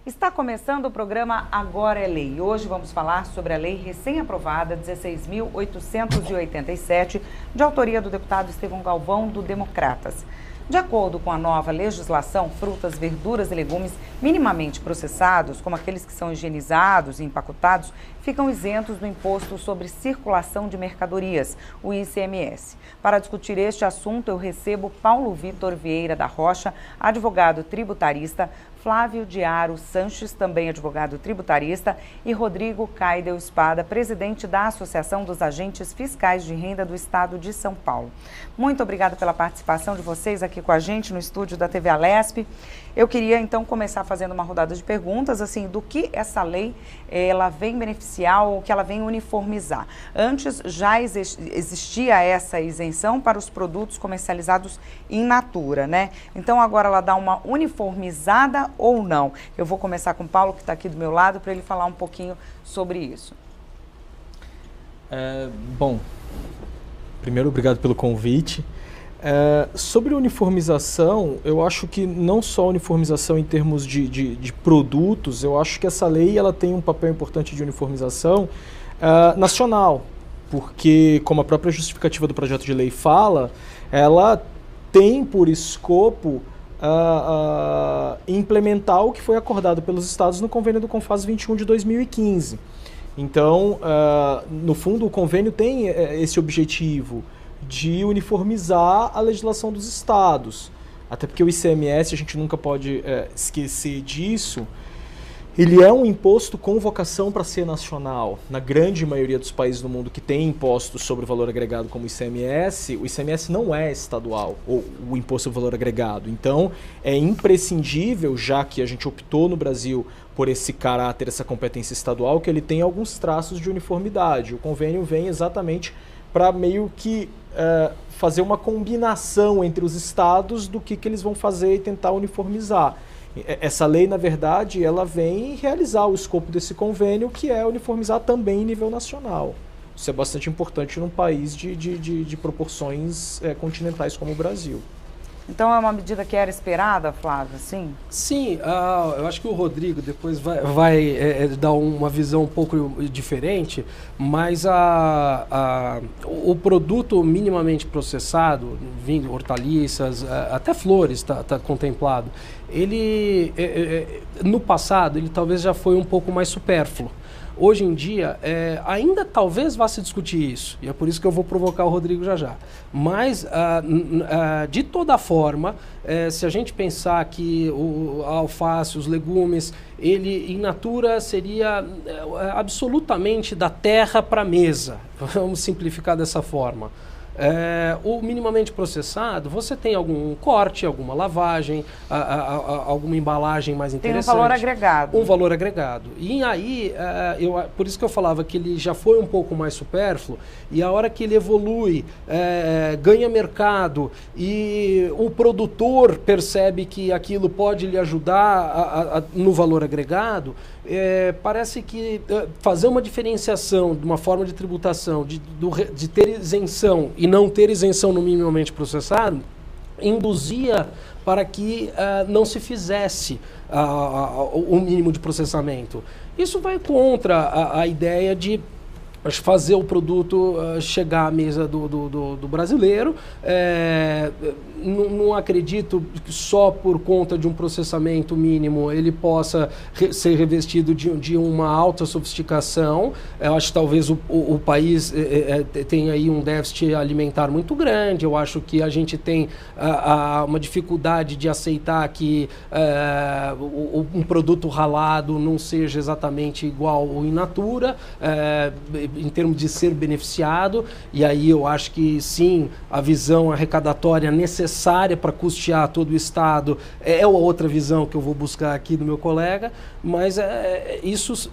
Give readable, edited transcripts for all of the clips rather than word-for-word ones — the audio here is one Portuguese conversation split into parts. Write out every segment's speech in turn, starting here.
Está começando o programa Agora é Lei. Hoje vamos falar sobre a lei recém-aprovada 16.887, de autoria do deputado Estevão Galvão, do Democratas. De acordo com a nova legislação, frutas, verduras e legumes minimamente processados, como aqueles que são higienizados e empacotados, ficam isentos do Imposto sobre Circulação de Mercadorias, o ICMS. Para discutir este assunto, eu recebo Paulo Vitor Vieira da Rocha, advogado tributarista, Flávio Diaro Sanches, também advogado tributarista, e Rodrigo Caidel Espada, presidente da Associação dos Agentes Fiscais de Renda do Estado de São Paulo. Muito obrigada pela participação de vocês aqui com a gente no estúdio da TV Alesp. Eu queria então começar fazendo uma rodada de perguntas, assim, do que essa lei ela vem beneficiar ou que ela vem uniformizar. Antes já existia essa isenção para os produtos comercializados in natura, né? Então agora ela dá uma uniformizada ou não? Eu vou começar com o Paulo, que está aqui do meu lado, para ele falar um pouquinho sobre isso. Bom, primeiro, obrigado pelo convite. Sobre uniformização, eu acho que não só uniformização em termos de produtos, eu acho que essa lei ela tem um papel importante de uniformização nacional, porque, como a própria justificativa do projeto de lei fala, ela tem por escopo implementar o que foi acordado pelos estados no convênio do CONFAS 21 de 2015. Então, no fundo, o convênio tem esse objetivo de uniformizar a legislação dos estados. Até porque o ICMS, a gente nunca pode esquecer disso, ele é um imposto com vocação para ser nacional. Na grande maioria dos países do mundo que tem impostos sobre o valor agregado como o ICMS não é estadual, ou o imposto sobre o valor agregado. Então, é imprescindível, já que a gente optou no Brasil por esse caráter, essa competência estadual, que ele tem alguns traços de uniformidade. O convênio vem exatamente para meio que fazer uma combinação entre os estados do que eles vão fazer e tentar uniformizar. Essa lei, na verdade, ela vem realizar o escopo desse convênio, que é uniformizar também em nível nacional. Isso é bastante importante num país de proporções continentais como o Brasil. Então é uma medida que era esperada, Flávio, sim? Sim, eu acho que o Rodrigo depois vai dar uma visão um pouco diferente, mas o produto minimamente processado, vindo hortaliças, até flores está contemplado, ele no passado ele talvez já foi um pouco mais supérfluo. Hoje em dia, ainda talvez vá se discutir isso, e é por isso que eu vou provocar o Rodrigo já. Mas, de toda forma, se a gente pensar que a alface, os legumes, ele in natura seria absolutamente da terra para a mesa, vamos simplificar dessa forma. O minimamente processado, você tem algum corte, alguma lavagem, alguma embalagem mais interessante. Tem um valor agregado. Um valor agregado. E aí, por isso que eu falava que ele já foi um pouco mais supérfluo, e a hora que ele evolui, ganha mercado, e o produtor percebe que aquilo pode lhe ajudar no valor agregado, parece que fazer uma diferenciação de uma forma de tributação, de ter isenção e não ter isenção no minimamente processado, induzia para que não se fizesse o mínimo de processamento. Isso vai contra a ideia de fazer o produto chegar à mesa do brasileiro. Não acredito que só por conta de um processamento mínimo ele possa ser revestido de uma alta sofisticação. Eu acho que talvez o país tenha aí um déficit alimentar muito grande. Eu acho que a gente tem uma dificuldade de aceitar que um produto ralado não seja exatamente igual ao in natura, em termos de ser beneficiado, e aí eu acho que sim, a visão arrecadatória necessária para custear todo o Estado é outra visão que eu vou buscar aqui do meu colega, mas isso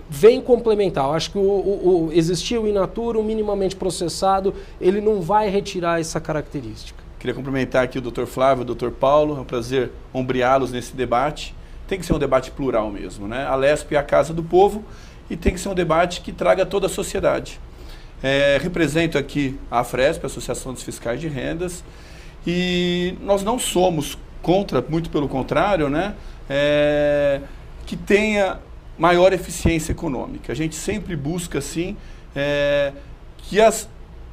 vem complementar. Eu acho que existir o in natura, o minimamente processado, ele não vai retirar essa característica. Queria cumprimentar aqui o Dr. Flávio, o Dr. Paulo, é um prazer ombreá-los nesse debate. Tem que ser um debate plural mesmo, né? A Alesp é a casa do povo e tem que ser um debate que traga toda a sociedade. Represento aqui a AFRESP, a Associação dos Fiscais de Rendas, e nós não somos muito pelo contrário, né? Que tenha maior eficiência econômica. A gente sempre busca, assim, que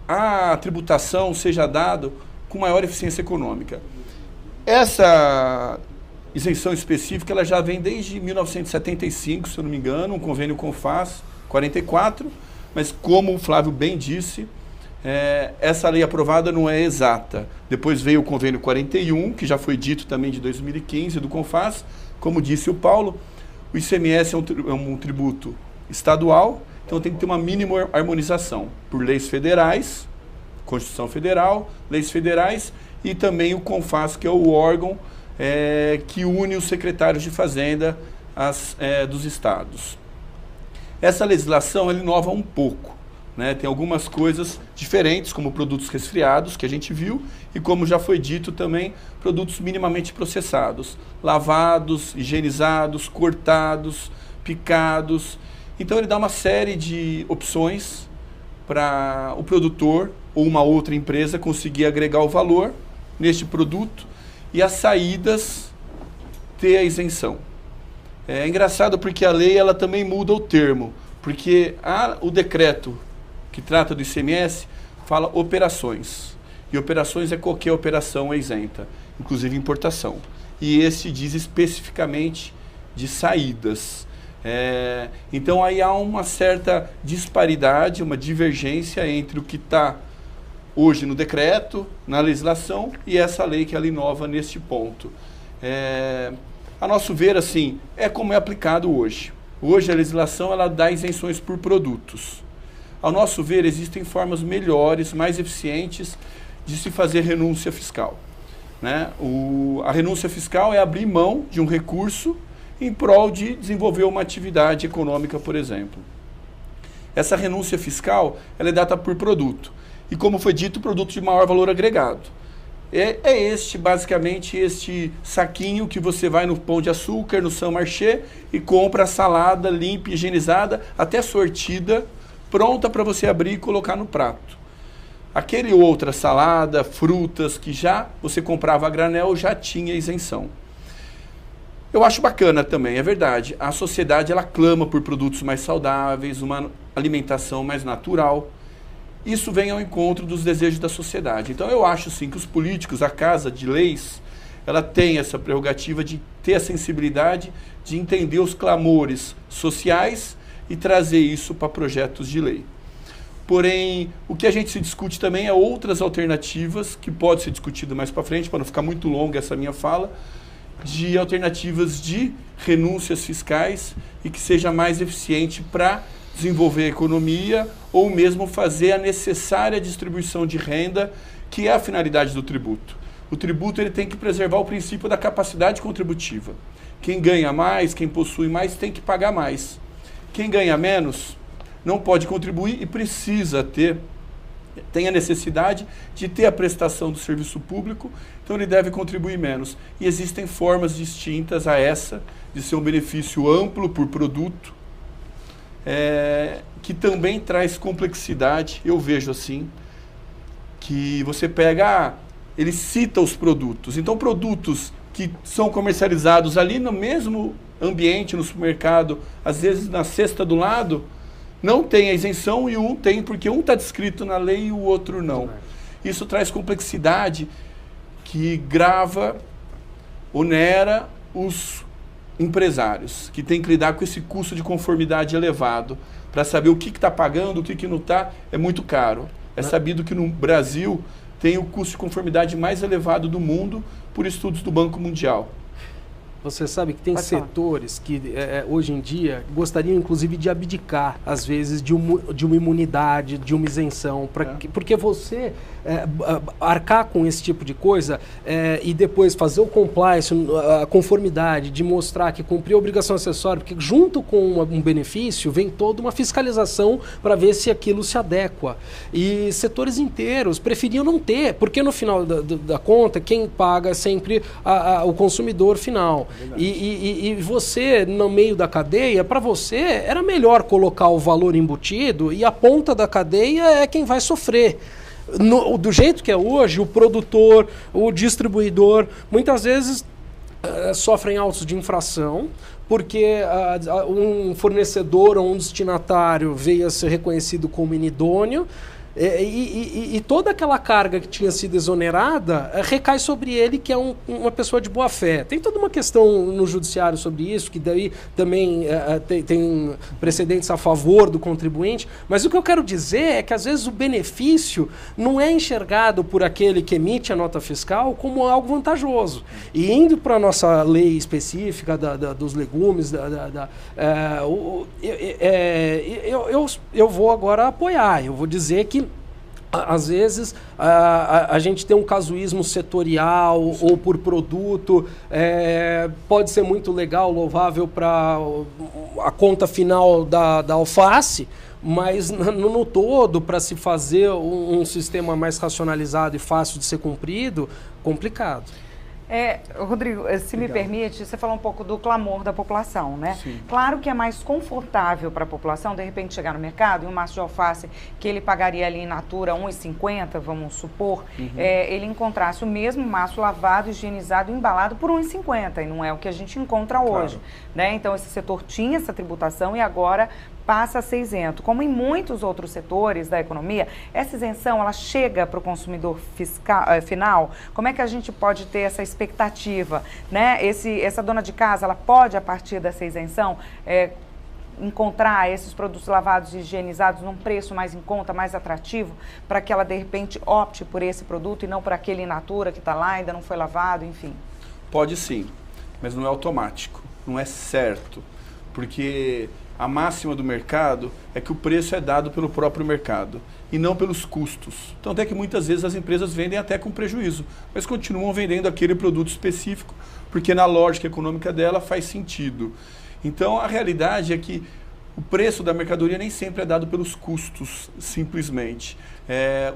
a tributação seja dada com maior eficiência econômica. Essa isenção específica ela já vem desde 1975, se eu não me engano, um convênio CONFAS 44, mas como o Flávio bem disse, essa lei aprovada não é exata. Depois veio o convênio 41, que já foi dito também de 2015, do CONFAS. Como disse o Paulo, o ICMS é um tributo estadual, então tem que ter uma mínima harmonização por leis federais, Constituição Federal, leis federais e também o CONFAS, que é o órgão que une os secretários de Fazenda dos estados. Essa legislação ela inova um pouco, né? Tem algumas coisas diferentes, como produtos resfriados, que a gente viu, e como já foi dito também, produtos minimamente processados, lavados, higienizados, cortados, picados. Então ele dá uma série de opções para o produtor ou uma outra empresa conseguir agregar o valor neste produto e as saídas ter a isenção. É engraçado porque a lei ela também muda o termo, porque o decreto que trata do ICMS fala operações, e operações é qualquer operação isenta, inclusive importação. E esse diz especificamente de saídas. Então aí há uma certa disparidade, uma divergência entre o que está hoje no decreto, na legislação, e essa lei que ela inova neste ponto. A nosso ver, assim, é como é aplicado hoje. Hoje a legislação ela dá isenções por produtos. Ao nosso ver, existem formas melhores, mais eficientes de se fazer renúncia fiscal, né? A renúncia fiscal é abrir mão de um recurso em prol de desenvolver uma atividade econômica, por exemplo. Essa renúncia fiscal ela é dada por produto. E como foi dito, produto de maior valor agregado. Basicamente, este saquinho que você vai no Pão de Açúcar, no Saint Marché e compra a salada limpa, higienizada, até sortida, pronta para você abrir e colocar no prato. Aquele outra salada, frutas que já você comprava a granel, já tinha isenção. Eu acho bacana também, é verdade. A sociedade ela clama por produtos mais saudáveis, uma alimentação mais natural. Isso vem ao encontro dos desejos da sociedade. Então eu acho sim que os políticos, a Casa de Leis, ela tem essa prerrogativa de ter a sensibilidade de entender os clamores sociais e trazer isso para projetos de lei. Porém, o que a gente se discute também é outras alternativas, que pode ser discutido mais para frente, para não ficar muito longa essa minha fala, de alternativas de renúncias fiscais e que seja mais eficiente para desenvolver a economia ou mesmo fazer a necessária distribuição de renda, que é a finalidade do tributo. O tributo ele tem que preservar o princípio da capacidade contributiva. Quem ganha mais, quem possui mais, tem que pagar mais. Quem ganha menos não pode contribuir e tem a necessidade de ter a prestação do serviço público, então ele deve contribuir menos. E existem formas distintas a essa, de ser um benefício amplo por produto, que também traz complexidade. Eu vejo assim, que você pega, ele cita os produtos, então produtos que são comercializados ali no mesmo ambiente, no supermercado, às vezes na cesta do lado, não tem a isenção e um tem, porque um está descrito na lei e o outro não. Isso traz complexidade que onera os empresários, que tem que lidar com esse custo de conformidade elevado, para saber o que está pagando, o que não está, é muito caro. É sabido que no Brasil tem o custo de conformidade mais elevado do mundo por estudos do Banco Mundial. Você sabe que tem setores que hoje em dia gostariam inclusive de abdicar, às vezes, de uma imunidade, de uma isenção, porque você arcar com esse tipo de coisa e depois fazer o compliance, a conformidade, de mostrar que cumpriu a obrigação acessória, porque junto com um benefício vem toda uma fiscalização para ver se aquilo se adequa. E setores inteiros preferiam não ter, porque no final da conta quem paga é sempre o consumidor final. E você, no meio da cadeia, para você era melhor colocar o valor embutido e a ponta da cadeia é quem vai sofrer. do jeito que é hoje, o produtor, o distribuidor, muitas vezes sofrem autos de infração, porque um fornecedor ou um destinatário veio a ser reconhecido como inidôneo, e toda aquela carga que tinha sido exonerada recai sobre ele, que é uma pessoa de boa fé. Tem toda uma questão no judiciário sobre isso, que daí também tem precedentes a favor do contribuinte, mas o que eu quero dizer é que às vezes o benefício não é enxergado por aquele que emite a nota fiscal como algo vantajoso. E indo para a nossa lei específica dos legumes, eu vou agora apoiar, eu vou dizer que às vezes a gente tem um casuísmo setorial ou por produto, pode ser muito legal, louvável para a conta final da alface, mas no todo, para se fazer um sistema mais racionalizado e fácil de ser cumprido, complicado. Rodrigo, se me permite, você falou um pouco do clamor da população, né? Sim. Claro que é mais confortável para a população, de repente, chegar no mercado e um maço de alface que ele pagaria ali in natura R$1,50, vamos supor, ele encontrasse o mesmo maço lavado, higienizado, embalado por R$1,50, e não é o que a gente encontra hoje, né? Então, esse setor tinha essa tributação e agora passa a ser isento. Como em muitos outros setores da economia, essa isenção ela chega para o consumidor final. Como é que a gente pode ter essa expectativa, né? Essa dona de casa, ela pode, a partir dessa isenção, encontrar esses produtos lavados e higienizados num preço mais em conta, mais atrativo, para que ela, de repente, opte por esse produto e não por aquele in natura que está lá, ainda não foi lavado, enfim? Pode sim, mas não é automático, não é certo, porque a máxima do mercado é que o preço é dado pelo próprio mercado e não pelos custos. Então, até que muitas vezes as empresas vendem até com prejuízo, mas continuam vendendo aquele produto específico, porque na lógica econômica dela faz sentido. Então, a realidade é que o preço da mercadoria nem sempre é dado pelos custos, simplesmente.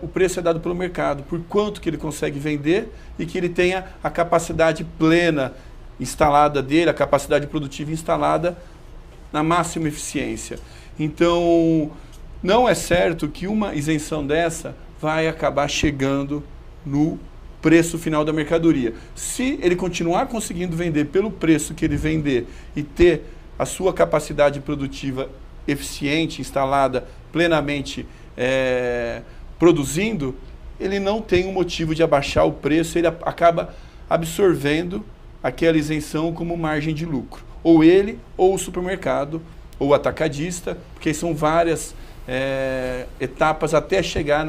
O preço é dado pelo mercado, por quanto que ele consegue vender e que ele tenha a capacidade plena instalada dele, a capacidade produtiva instalada na máxima eficiência. Então, não é certo que uma isenção dessa vai acabar chegando no preço final da mercadoria. Se ele continuar conseguindo vender pelo preço que ele vender e ter a sua capacidade produtiva eficiente, instalada, plenamente produzindo, ele não tem um motivo de abaixar o preço, ele acaba absorvendo aquela isenção como margem de lucro. Ou ele, ou o supermercado, ou o atacadista, porque são várias etapas até chegar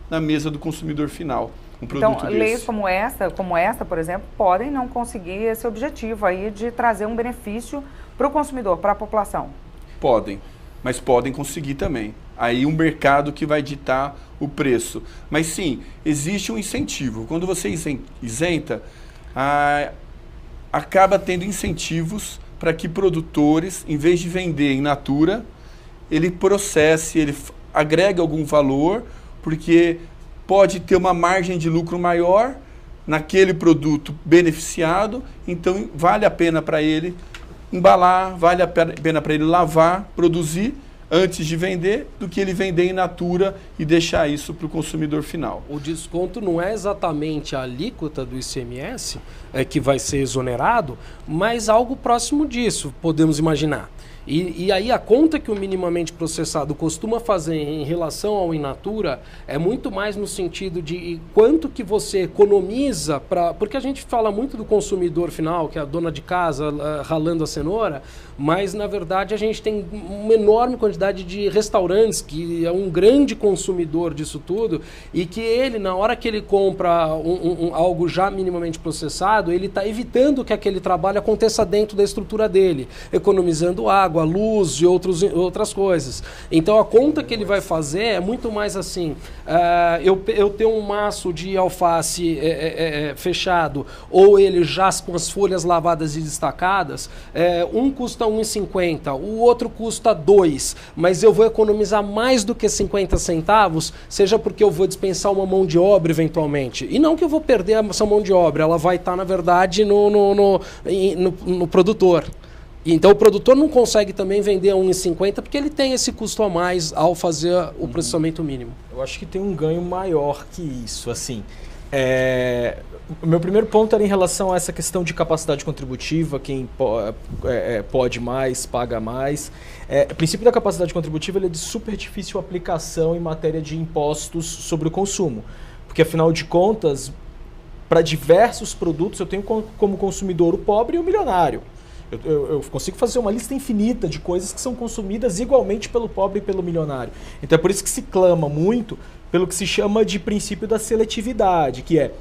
na mesa do consumidor final. Então, leis como essa, por exemplo, podem não conseguir esse objetivo aí de trazer um benefício para o consumidor, para a população. Podem, mas podem conseguir também. Aí um mercado que vai ditar o preço. Mas sim, existe um incentivo. Quando você isenta, acaba tendo incentivos para que produtores, em vez de vender in natura, ele processe, ele agrega algum valor, porque pode ter uma margem de lucro maior naquele produto beneficiado, então vale a pena para ele embalar, vale a pena para ele lavar, produzir antes de vender, do que ele vender in natura e deixar isso para o consumidor final. O desconto não é exatamente a alíquota do ICMS que vai ser exonerado, mas algo próximo disso, podemos imaginar. E aí a conta que o minimamente processado costuma fazer em relação ao in natura é muito mais no sentido de quanto que você economiza, porque a gente fala muito do consumidor final, que é a dona de casa ralando a cenoura, mas na verdade a gente tem uma enorme quantidade de restaurantes que é um grande consumidor disso tudo, e que ele, na hora que ele compra algo já minimamente processado, ele está evitando que aquele trabalho aconteça dentro da estrutura dele, economizando água, luz e outras coisas. Então a conta que ele vai fazer é muito mais assim, eu tenho um maço de alface fechado, ou ele já com as folhas lavadas e destacadas, um custa R$1,50, o outro custa R$2, mas eu vou economizar mais do que 50 centavos, seja porque eu vou dispensar uma mão de obra eventualmente, e não que eu vou perder essa mão de obra, ela vai estar na verdade no produtor. Então o produtor não consegue também vender a R$1,50 porque ele tem esse custo a mais ao fazer o processamento mínimo. Eu acho que tem um ganho maior que isso, assim. O meu primeiro ponto era em relação a essa questão de capacidade contributiva, quem pode mais, paga mais. O princípio da capacidade contributiva ele é de super difícil aplicação em matéria de impostos sobre o consumo, porque afinal de contas, para diversos produtos eu tenho como consumidor o pobre e o milionário. Eu consigo fazer uma lista infinita de coisas que são consumidas igualmente pelo pobre e pelo milionário. Então é por isso que se clama muito pelo que se chama de princípio da seletividade, que é,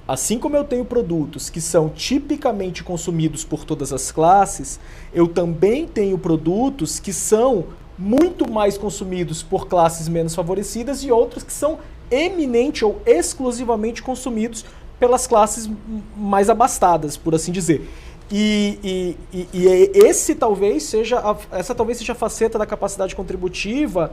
assim como eu tenho produtos que são tipicamente consumidos por todas as classes, eu também tenho produtos que são muito mais consumidos por classes menos favorecidas e outros que são eminente ou exclusivamente consumidos pelas classes mais abastadas, por assim dizer. Essa talvez seja a faceta da capacidade contributiva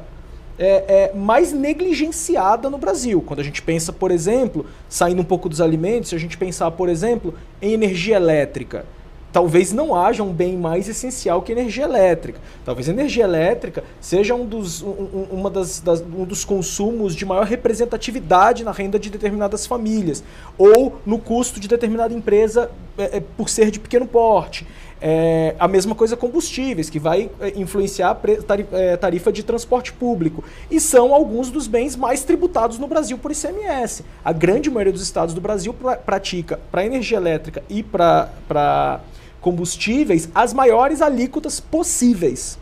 mais negligenciada no Brasil. Quando a gente pensa, por exemplo, saindo um pouco dos alimentos, se a gente pensar, por exemplo, em energia elétrica, talvez não haja um bem mais essencial que energia elétrica. Talvez a energia elétrica seja um dos consumos de maior representatividade na renda de determinadas famílias, ou no custo de determinada empresa por ser de pequeno porte. A mesma coisa combustíveis, que vai influenciar a tarifa de transporte público. E são alguns dos bens mais tributados no Brasil por ICMS. A grande maioria dos estados do Brasil pratica, para energia elétrica e para combustíveis, as maiores alíquotas possíveis.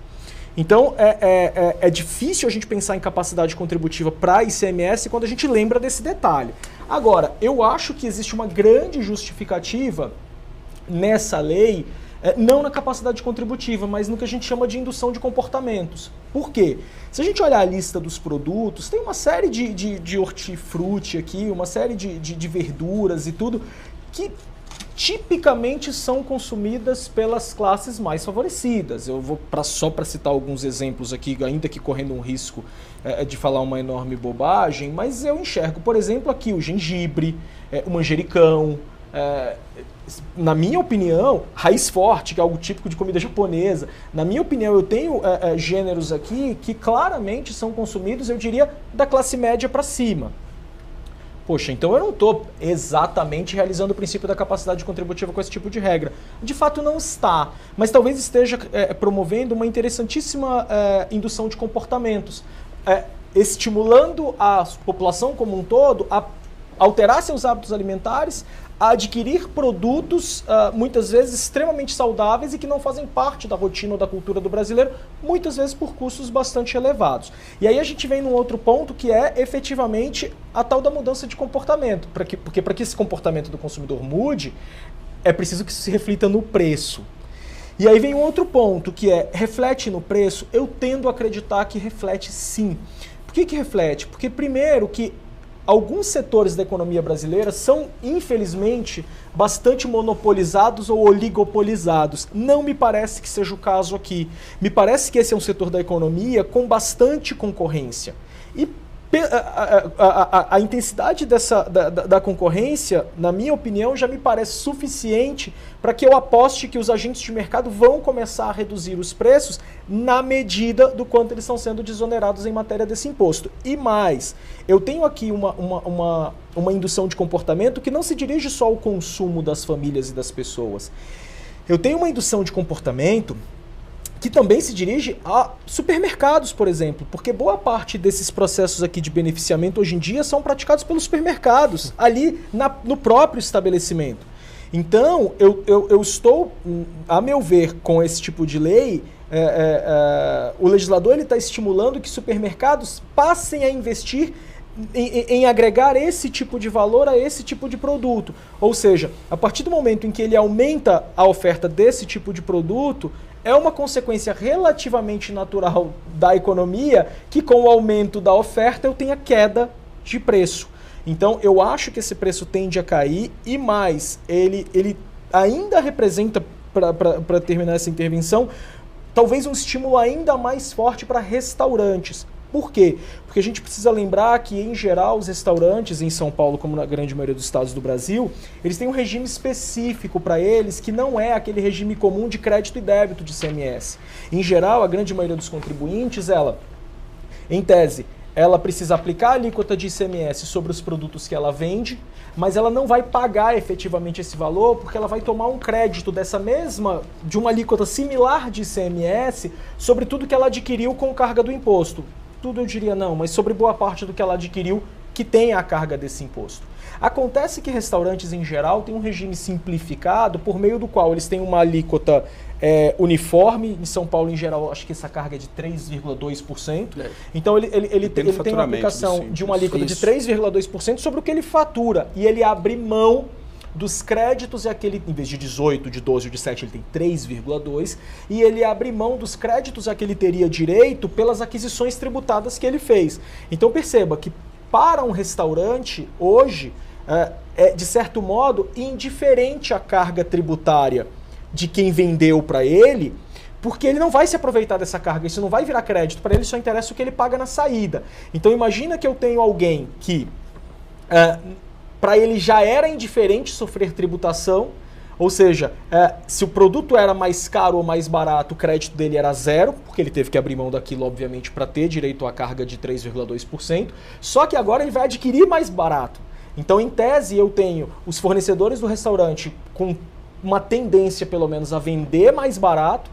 Então, é difícil a gente pensar em capacidade contributiva para ICMS quando a gente lembra desse detalhe. Agora, eu acho que existe uma grande justificativa nessa lei, não na capacidade contributiva, mas no que a gente chama de indução de comportamentos. Por quê? Se a gente olhar a lista dos produtos, tem uma série de hortifruti aqui, uma série de verduras e tudo, que tipicamente são consumidas pelas classes mais favorecidas. Eu vou só para citar alguns exemplos aqui, ainda que correndo um risco de falar uma enorme bobagem, mas eu enxergo, por exemplo, aqui o gengibre, o manjericão, na minha opinião, raiz forte, que é algo típico de comida japonesa. Na minha opinião, eu tenho gêneros aqui que claramente são consumidos, eu diria, da classe média para cima. Poxa, então eu não estou exatamente realizando o princípio da capacidade contributiva com esse tipo de regra. De fato não está, mas talvez esteja promovendo uma interessantíssima indução de comportamentos, estimulando a população como um todo a alterar seus hábitos alimentares, a adquirir produtos muitas vezes extremamente saudáveis e que não fazem parte da rotina ou da cultura do brasileiro, muitas vezes por custos bastante elevados. E aí a gente vem num outro ponto que é efetivamente a tal da mudança de comportamento, porque para que esse comportamento do consumidor mude, é preciso que isso se reflita no preço. E aí vem um outro ponto que reflete no preço? Eu tendo a acreditar que reflete sim. Por que reflete? Porque primeiro que alguns setores da economia brasileira são, infelizmente, bastante monopolizados ou oligopolizados. Não me parece que seja o caso aqui. Me parece que esse é um setor da economia com bastante concorrência. E a intensidade da concorrência, na minha opinião, já me parece suficiente para que eu aposte que os agentes de mercado vão começar a reduzir os preços na medida do quanto eles estão sendo desonerados em matéria desse imposto. E mais, eu tenho aqui uma indução de comportamento que não se dirige só ao consumo das famílias e das pessoas. Eu tenho uma indução de comportamento que também se dirige a supermercados, por exemplo, porque boa parte desses processos aqui de beneficiamento hoje em dia são praticados pelos supermercados, ali no próprio estabelecimento. Então, eu estou, a meu ver, com esse tipo de lei, o legislador está estimulando que supermercados passem a investir em agregar esse tipo de valor a esse tipo de produto. Ou seja, a partir do momento em que ele aumenta a oferta desse tipo de produto, é uma consequência relativamente natural da economia que com o aumento da oferta eu tenha queda de preço. Então eu acho que esse preço tende a cair e mais, ele ainda representa, para terminar essa intervenção, talvez um estímulo ainda mais forte para restaurantes. Por quê? Porque a gente precisa lembrar que, em geral, os restaurantes em São Paulo, como na grande maioria dos estados do Brasil, eles têm um regime específico para eles, que não é aquele regime comum de crédito e débito de ICMS. Em geral, a grande maioria dos contribuintes, em tese, ela precisa aplicar a alíquota de ICMS sobre os produtos que ela vende, mas ela não vai pagar efetivamente esse valor porque ela vai tomar um crédito de uma alíquota similar de ICMS sobre tudo que ela adquiriu com carga do imposto. Tudo eu diria não, mas sobre boa parte do que ela adquiriu que tem a carga desse imposto. Acontece que restaurantes em geral têm um regime simplificado por meio do qual eles têm uma alíquota uniforme. Em São Paulo, em geral, acho que essa carga é de 3,2%. Então ele tem uma aplicação de uma alíquota de 3,2% sobre o que ele fatura. E ele abre mão dos créditos, em vez de 18, de 12 ou de 7, ele tem 3,2%, e ele abre mão dos créditos a que ele teria direito pelas aquisições tributadas que ele fez. Então perceba que para um restaurante, hoje, é de certo modo indiferente a carga tributária de quem vendeu para ele, porque ele não vai se aproveitar dessa carga, isso não vai virar crédito, para ele só interessa o que ele paga na saída. Então imagina que eu tenho alguém que, para ele já era indiferente sofrer tributação, ou seja, se o produto era mais caro ou mais barato, o crédito dele era zero, porque ele teve que abrir mão daquilo, obviamente, para ter direito à carga de 3,2%, só que agora ele vai adquirir mais barato. Então, em tese, eu tenho os fornecedores do restaurante com uma tendência, pelo menos, a vender mais barato,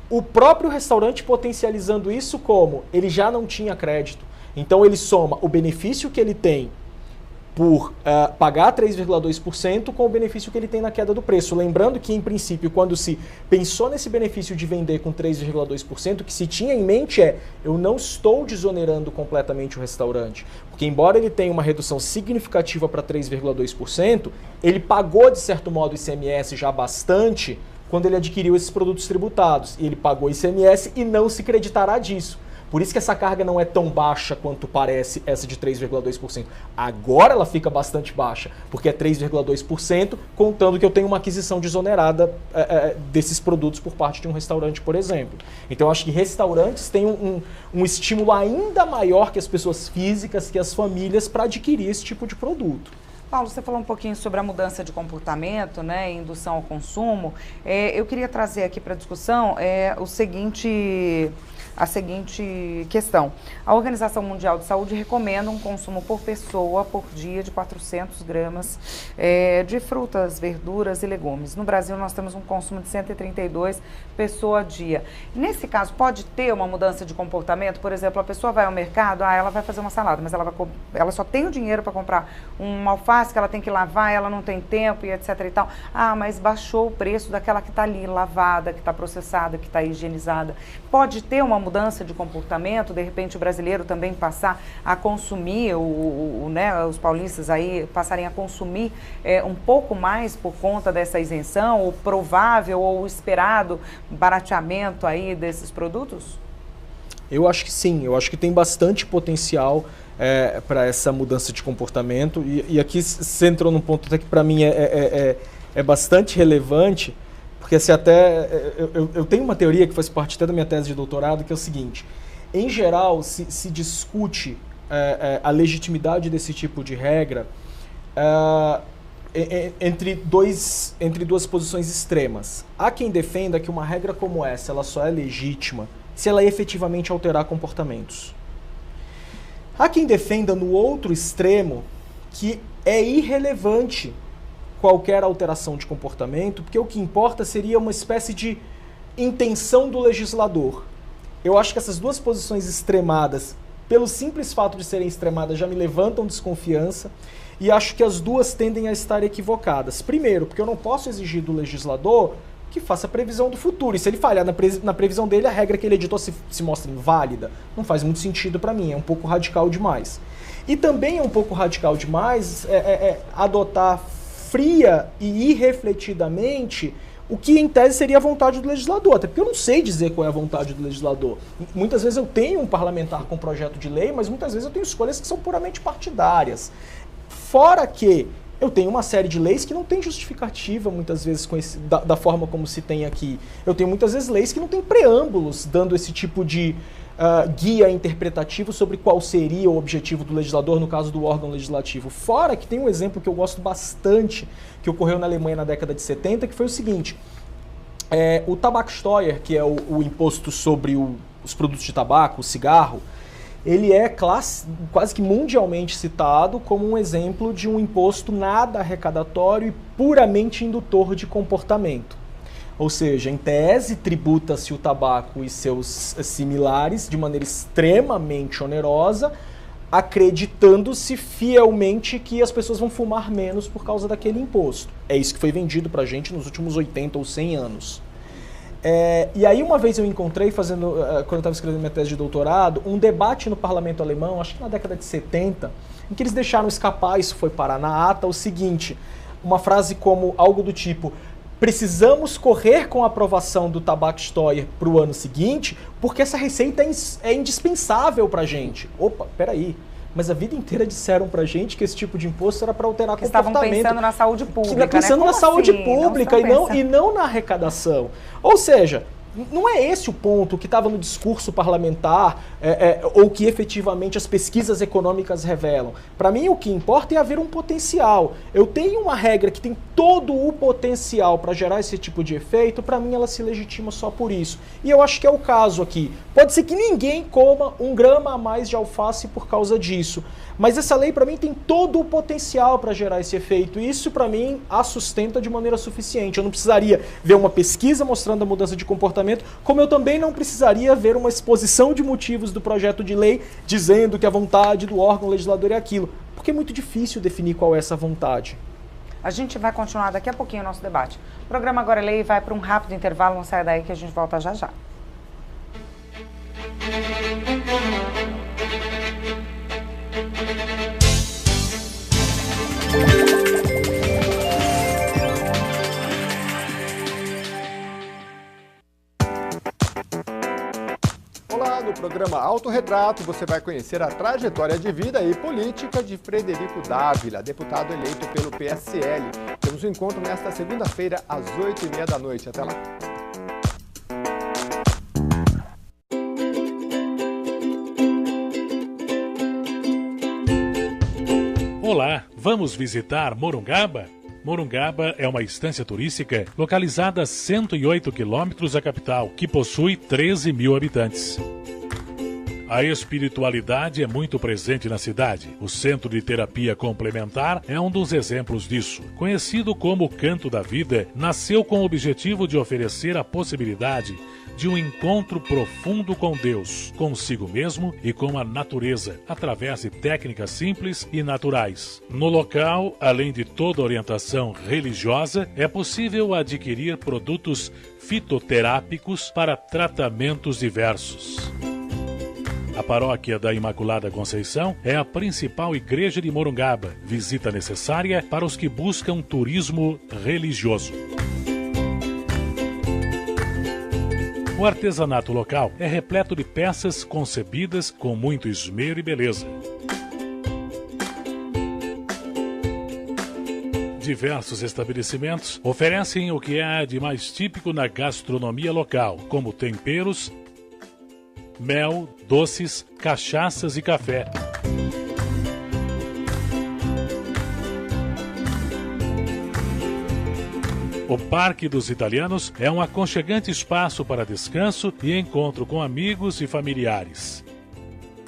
o próprio restaurante potencializando isso como ele já não tinha crédito. Então, ele soma o benefício que ele tem por pagar 3,2% com o benefício que ele tem na queda do preço. Lembrando que, em princípio, quando se pensou nesse benefício de vender com 3,2%, o que se tinha em mente eu não estou desonerando completamente o restaurante. Porque, embora ele tenha uma redução significativa para 3,2%, ele pagou, de certo modo, ICMS já bastante quando ele adquiriu esses produtos tributados. E ele pagou ICMS e não se creditará disso. Por isso que essa carga não é tão baixa quanto parece essa de 3,2%. Agora ela fica bastante baixa, porque é 3,2%, contando que eu tenho uma aquisição desonerada desses produtos por parte de um restaurante, por exemplo. Então eu acho que restaurantes têm um estímulo ainda maior que as pessoas físicas, que as famílias, para adquirir esse tipo de produto. Paulo, você falou um pouquinho sobre a mudança de comportamento, né, indução ao consumo. Eu queria trazer aqui para a discussão a seguinte questão. A Organização Mundial de Saúde recomenda um consumo por pessoa por dia de 400 gramas de frutas, verduras e legumes. No Brasil, nós temos um consumo de 132 pessoa a dia. Nesse caso, pode ter uma mudança de comportamento? Por exemplo, a pessoa vai ao mercado, ela vai fazer uma salada, mas ela só tem o dinheiro para comprar uma alface que ela tem que lavar, ela não tem tempo e etc e tal. Mas baixou o preço daquela que está ali lavada, que está processada, que está higienizada. Pode ter uma mudança de comportamento, de repente o brasileiro também passar a consumir, os paulistas aí passarem a consumir um pouco mais por conta dessa isenção, o provável ou o esperado barateamento aí desses produtos? Eu acho que sim, eu acho que tem bastante potencial para essa mudança de comportamento e aqui você entrou num ponto até que para mim é bastante relevante, porque assim, eu tenho uma teoria que faz parte até da minha tese de doutorado, que é o seguinte: em geral, se discute a legitimidade desse tipo de regra entre duas posições extremas. Há quem defenda que uma regra como essa ela só é legítima se ela efetivamente alterar comportamentos. Há quem defenda no outro extremo que é irrelevante qualquer alteração de comportamento, porque o que importa seria uma espécie de intenção do legislador. Eu acho que essas duas posições extremadas, pelo simples fato de serem extremadas, já me levantam desconfiança e acho que as duas tendem a estar equivocadas. Primeiro, porque eu não posso exigir do legislador que faça previsão do futuro. E se ele falhar na previsão dele, a regra que ele editou se mostra inválida. Não faz muito sentido para mim, é um pouco radical demais. E também é um pouco radical demais adotar fria e irrefletidamente o que em tese seria a vontade do legislador, até porque eu não sei dizer qual é a vontade do legislador. Muitas vezes eu tenho um parlamentar com projeto de lei, mas muitas vezes eu tenho escolhas que são puramente partidárias. Fora que eu tenho uma série de leis que não tem justificativa, muitas vezes, da forma como se tem aqui. Eu tenho muitas vezes leis que não têm preâmbulos, dando esse tipo de guia interpretativo sobre qual seria o objetivo do legislador, no caso do órgão legislativo. Fora que tem um exemplo que eu gosto bastante, que ocorreu na Alemanha na década de 70, que foi o seguinte: o Tabaksteuer, que é o imposto sobre os produtos de tabaco, o cigarro, ele é quase que mundialmente citado como um exemplo de um imposto nada arrecadatório e puramente indutor de comportamento. Ou seja, em tese, tributa-se o tabaco e seus similares de maneira extremamente onerosa, acreditando-se fielmente que as pessoas vão fumar menos por causa daquele imposto. É isso que foi vendido pra gente nos últimos 80 ou 100 anos. E aí uma vez eu encontrei, quando eu estava escrevendo minha tese de doutorado, um debate no parlamento alemão, acho que na década de 70, em que eles deixaram escapar, isso foi parar na ata, o seguinte, uma frase como algo do tipo: precisamos correr com a aprovação do Tabaksteuer para o ano seguinte, porque essa receita é indispensável para a gente. Opa, peraí. Mas a vida inteira disseram pra gente que esse tipo de imposto era para alterar comportamento. Estavam pensando na saúde pública, pensando na saúde pública e não na arrecadação. Ou seja, não é esse o ponto que estava no discurso parlamentar ou que efetivamente as pesquisas econômicas revelam. Para mim, o que importa é haver um potencial. Eu tenho uma regra que tem todo o potencial para gerar esse tipo de efeito, para mim ela se legitima só por isso. E eu acho que é o caso aqui. Pode ser que ninguém coma 1 grama a mais de alface por causa disso. Mas essa lei, para mim, tem todo o potencial para gerar esse efeito. E isso, para mim, a sustenta de maneira suficiente. Eu não precisaria ver uma pesquisa mostrando a mudança de comportamento, como eu também não precisaria ver uma exposição de motivos do projeto de lei dizendo que a vontade do órgão legislador é aquilo. Porque é muito difícil definir qual é essa vontade. A gente vai continuar daqui a pouquinho o nosso debate. O programa Agora é Lei vai para um rápido intervalo, não saia daí que a gente volta já já. Olá, no programa Autorretrato você vai conhecer a trajetória de vida e política de Frederico Dávila, deputado eleito pelo PSL. Temos um encontro nesta segunda-feira às 20h30 da noite. Até lá. Olá, vamos visitar Morungaba? Morungaba é uma estância turística localizada a 108 quilômetros da capital, que possui 13 mil habitantes. A espiritualidade é muito presente na cidade. O Centro de Terapia Complementar é um dos exemplos disso. Conhecido como Canto da Vida, nasceu com o objetivo de oferecer a possibilidade de um encontro profundo com Deus, consigo mesmo e com a natureza, através de técnicas simples e naturais. No local, além de toda orientação religiosa, é possível adquirir produtos fitoterápicos para tratamentos diversos. A Paróquia da Imaculada Conceição é a principal igreja de Morungaba, visita necessária para os que buscam turismo religioso. O artesanato local é repleto de peças concebidas com muito esmero e beleza. Diversos estabelecimentos oferecem o que há de mais típico na gastronomia local, como temperos, mel, doces, cachaças e café. O Parque dos Italianos é um aconchegante espaço para descanso e encontro com amigos e familiares.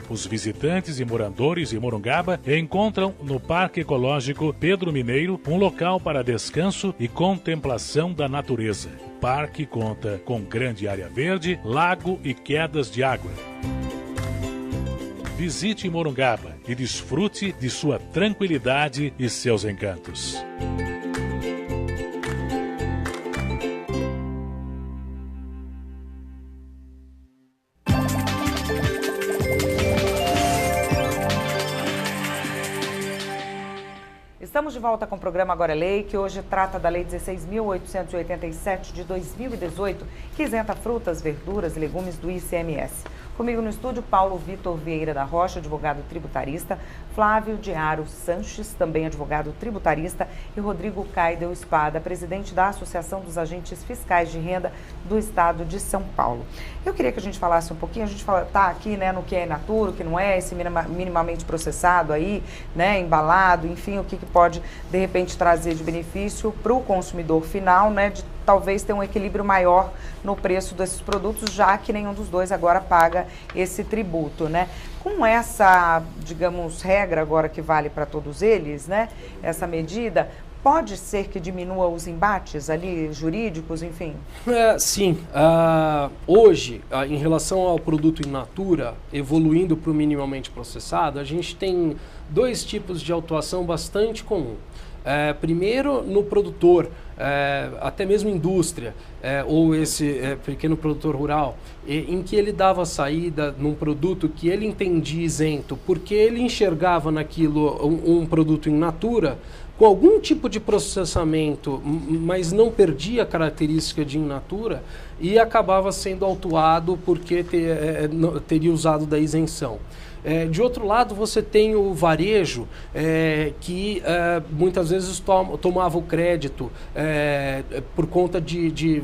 Os visitantes e moradores de Morungaba encontram no Parque Ecológico Pedro Mineiro um local para descanso e contemplação da natureza. O parque conta com grande área verde, lago e quedas de água. Visite Morungaba e desfrute de sua tranquilidade e seus encantos. Estamos de volta com o programa Agora é Lei, que hoje trata da Lei 16.887 de 2018, que isenta frutas, verduras e legumes do ICMS. Comigo no estúdio, Paulo Vitor Vieira da Rocha, advogado tributarista, Flávio Diaro Sanches, também advogado tributarista, e Rodrigo Caidel Espada, presidente da Associação dos Agentes Fiscais de Renda do Estado de São Paulo. Eu queria que a gente falasse um pouquinho, a gente está aqui, né, no que é in natura, o que não é, esse minimamente processado aí, né, embalado, enfim, o que pode, de repente, trazer de benefício para o consumidor final, né, de talvez ter um equilíbrio maior no preço desses produtos, já que nenhum dos dois agora paga esse tributo, né? Com essa, digamos, regra agora que vale para todos eles, né? Essa medida, pode ser que diminua os embates ali jurídicos, enfim? Sim. Hoje, em relação ao produto in natura, evoluindo para o minimamente processado, a gente tem dois tipos de autuação bastante comum. Primeiro, no produtor, até mesmo indústria, ou esse pequeno produtor rural, em que ele dava saída num produto que ele entendia isento, porque ele enxergava naquilo um produto in natura, com algum tipo de processamento, mas não perdia a característica de in natura, e acabava sendo autuado porque teria usado da isenção. De outro lado, você tem o varejo, que muitas vezes tomava o crédito por conta de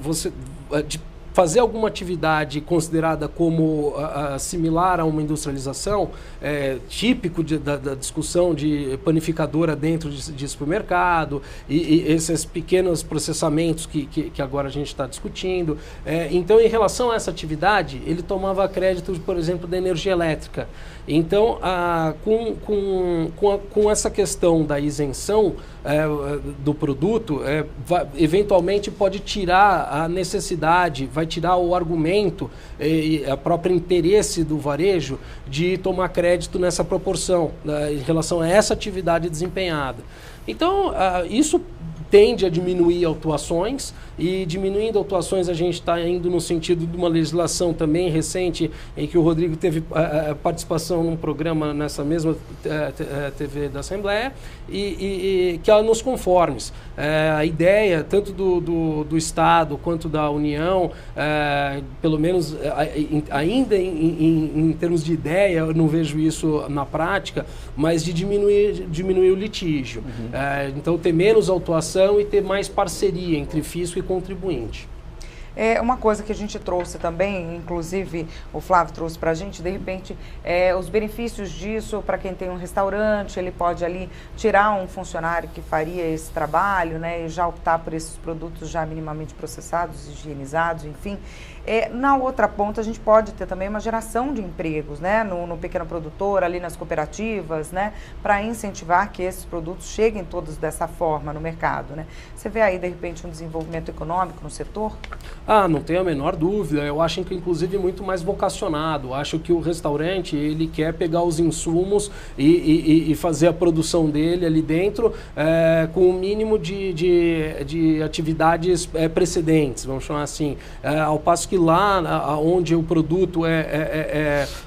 fazer alguma atividade considerada como similar a uma industrialização, típico da discussão de panificadora dentro de supermercado, e esses pequenos processamentos que agora a gente está discutindo. Então, em relação a essa atividade, ele tomava crédito, por exemplo, da energia elétrica. Então, com essa questão da isenção do produto, eventualmente pode tirar a necessidade, vai tirar o argumento e a própria interesse do varejo de tomar crédito nessa proporção, em relação a essa atividade desempenhada. Então, isso tende a diminuir autuações, e diminuindo autuações a gente está indo no sentido de uma legislação também recente, em que o Rodrigo teve participação num programa nessa mesma TV da Assembleia, e que ela nos conformes. A ideia, tanto do Estado quanto da União, pelo menos ainda em termos de ideia, eu não vejo isso na prática, mas de diminuir o litígio. Uhum. Então, ter menos autuação e ter mais parceria entre fisco e contribuinte. Uma coisa que a gente trouxe também, inclusive o Flávio trouxe para a gente, de repente, os benefícios disso para quem tem um restaurante, ele pode ali tirar um funcionário que faria esse trabalho, né, e já optar por esses produtos já minimamente processados, higienizados, enfim. Na outra ponta, a gente pode ter também uma geração de empregos, né, no pequeno produtor, ali nas cooperativas, né, para incentivar que esses produtos cheguem todos dessa forma no mercado, né. Você vê aí, de repente, um desenvolvimento econômico no setor? Não tenho a menor dúvida. Eu acho que, inclusive, muito mais vocacionado. Acho que o restaurante, ele quer pegar os insumos e fazer a produção dele ali dentro com o mínimo de atividades precedentes, vamos chamar assim. Ao passo que lá onde o produto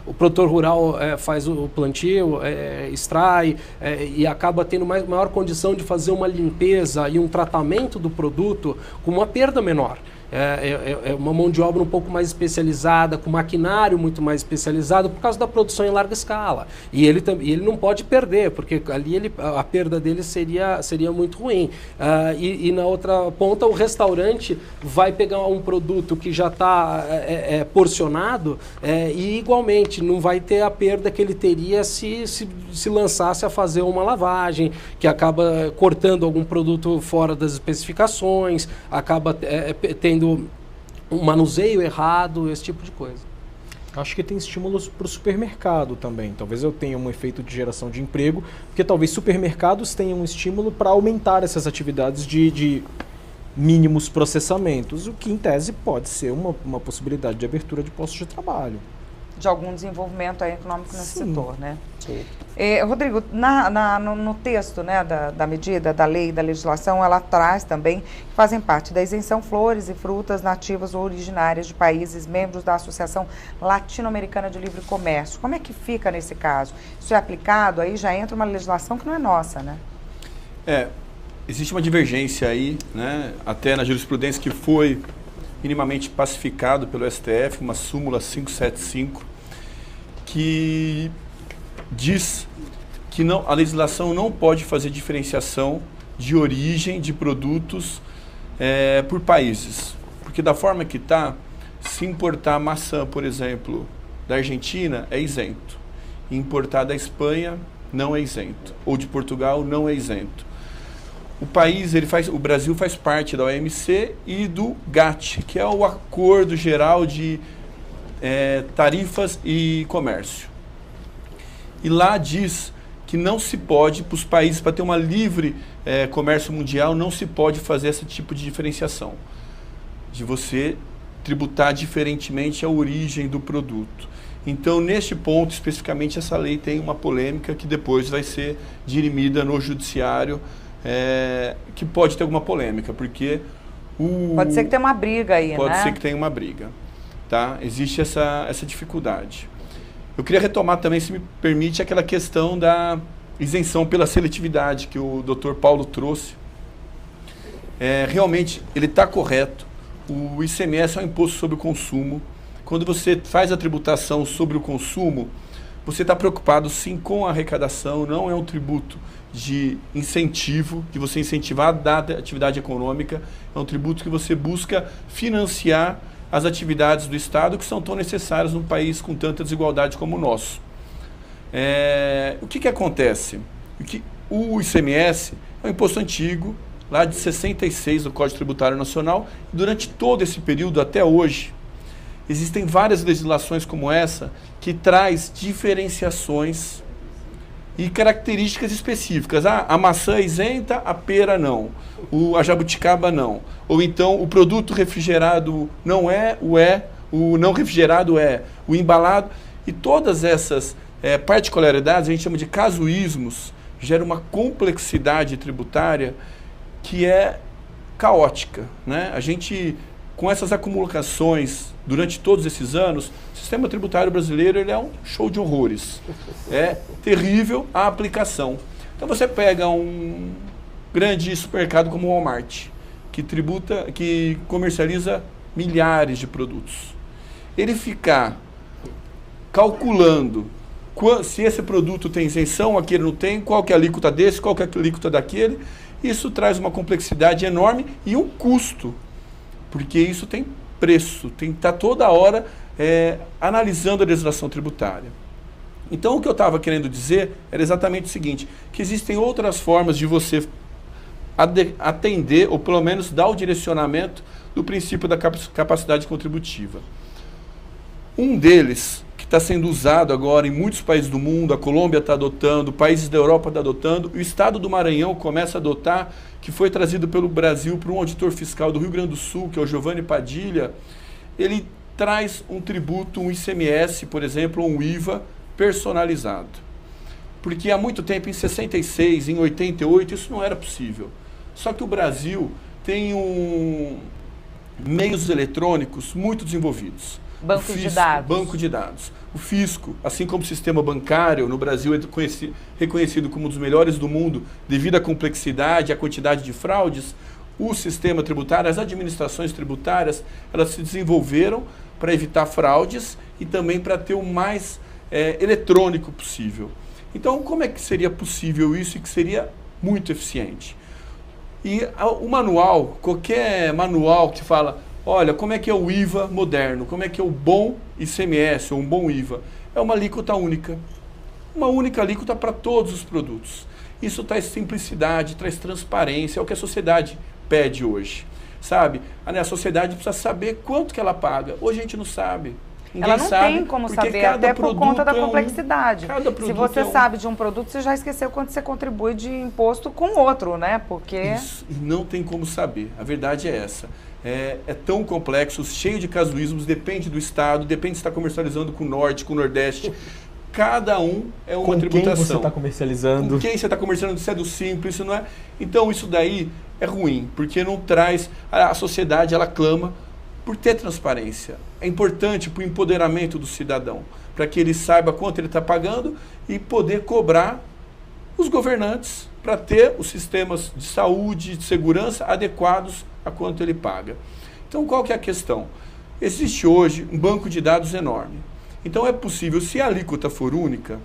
o produtor rural faz o plantio, extrai e acaba tendo maior condição de fazer uma limpeza e um tratamento do produto com uma perda menor. Uma mão de obra um pouco mais especializada, com maquinário muito mais especializado, por causa da produção em larga escala. E ele não pode perder, porque ali a perda dele seria muito ruim. E na outra ponta, o restaurante vai pegar um produto que já está porcionado e, igualmente, não vai ter a perda que ele teria se lançasse a fazer uma lavagem, que acaba cortando algum produto fora das especificações, acaba tendo um manuseio errado, esse tipo de coisa. Acho que tem estímulos para o supermercado também. Talvez eu tenha um efeito de geração de emprego, porque talvez supermercados tenham um estímulo para aumentar essas atividades de mínimos processamentos, o que em tese pode ser uma possibilidade de abertura de postos de trabalho. De algum desenvolvimento econômico nesse setor, né? Sim. Rodrigo, no texto, né, da medida, da lei, da legislação, ela traz também que fazem parte da isenção flores e frutas nativas ou originárias de países membros da Associação Latino-Americana de Livre Comércio. Como é que fica nesse caso? Isso é aplicado, aí já entra uma legislação que não é nossa, né? Existe uma divergência aí, né, até na jurisprudência que foi minimamente pacificado pelo STF, uma súmula 575, que diz que a legislação não pode fazer diferenciação de origem de produtos por países. Porque da forma que está, se importar maçã, por exemplo, da Argentina, é isento. Importar da Espanha, não é isento. Ou de Portugal, não é isento. o Brasil faz parte da OMC e do GATT, que é o Acordo Geral de Tarifas e Comércio. E lá diz que não se pode, para os países, para ter uma livre comércio mundial, não se pode fazer esse tipo de diferenciação, de você tributar diferentemente a origem do produto. Então, neste ponto, especificamente, essa lei tem uma polêmica que depois vai ser dirimida no judiciário, que pode ter alguma polêmica, porque pode ser que tenha uma briga aí, pode né? ser que tenha uma briga, tá? Existe essa dificuldade. Eu queria retomar também, se me permite, aquela questão da isenção pela seletividade que o Dr. Paulo trouxe. Realmente, ele está correto. O ICMS é um imposto sobre o consumo. Quando você faz a tributação sobre o consumo, você está preocupado sim com a arrecadação, não é um tributo de incentivo, de você incentivar a dada atividade econômica, é um tributo que você busca financiar as atividades do Estado que são tão necessárias num país com tanta desigualdade como o nosso. O que acontece? O ICMS é um imposto antigo, lá de 66 do Código Tributário Nacional, e durante todo esse período até hoje, existem várias legislações como essa que traz diferenciações e características específicas. A maçã é isenta, a pera não, a jabuticaba não. Ou então o produto refrigerado não é, o não refrigerado é, o embalado. E todas essas particularidades, a gente chama de casuísmos, gera uma complexidade tributária que é caótica, né? A gente, com essas acumulações durante todos esses anos, o sistema tributário brasileiro ele é um show de horrores. É terrível a aplicação. Então você pega um grande supermercado como o Walmart, que comercializa milhares de produtos. Ele ficar calculando se esse produto tem isenção, aquele não tem, qual que é a alíquota desse, qual que é a alíquota daquele, isso traz uma complexidade enorme e um custo, porque isso tem preço, tem que estar toda hora analisando a legislação tributária. Então, o que eu estava querendo dizer era exatamente o seguinte, que existem outras formas de você atender, ou pelo menos dar o direcionamento do princípio da capacidade contributiva. Um deles, que está sendo usado agora em muitos países do mundo, a Colômbia está adotando, países da Europa estão adotando, o Estado do Maranhão começa a adotar, que foi trazido pelo Brasil por um auditor fiscal do Rio Grande do Sul, que é o Giovanni Padilha. Ele traz um tributo, um ICMS, por exemplo, ou um IVA personalizado. Porque há muito tempo, em 66, em 88, isso não era possível. Só que o Brasil tem meios eletrônicos muito desenvolvidos. Banco de dados. Banco de dados. O fisco, assim como o sistema bancário no Brasil é reconhecido como um dos melhores do mundo devido à complexidade e à quantidade de fraudes, o sistema tributário, as administrações tributárias, elas se desenvolveram para evitar fraudes e também para ter o mais eletrônico possível. Então, como é que seria possível isso e que seria muito eficiente? E o manual, qualquer manual que fala, olha, como é que é o IVA moderno, como é que é o bom ICMS ou um bom IVA? É uma alíquota única. Uma única alíquota para todos os produtos. Isso traz simplicidade, traz transparência, é o que a sociedade pede hoje. Sabe? A sociedade precisa saber quanto que ela paga. Hoje a gente não sabe. Ninguém ela não sabe, tem como saber, até por conta da complexidade. Se você sabe de um produto, você já esqueceu quanto você contribui de imposto com outro, né? Porque... Isso, não tem como saber. A verdade é essa. É tão complexo, cheio de casuísmos, depende do Estado, depende se está comercializando com o Norte, com o Nordeste. Cada um é uma tributação. Com quem você está comercializando? Com quem você está comercializando, se é do Simples, isso não é... Então, isso daí é ruim, porque não traz... A sociedade, ela clama por ter transparência. É importante para o empoderamento do cidadão, para que ele saiba quanto ele está pagando e poder cobrar os governantes para ter os sistemas de saúde, de segurança adequados a quanto ele paga. Então, qual que é a questão? Existe hoje um banco de dados enorme. Então, é possível, se a alíquota for única,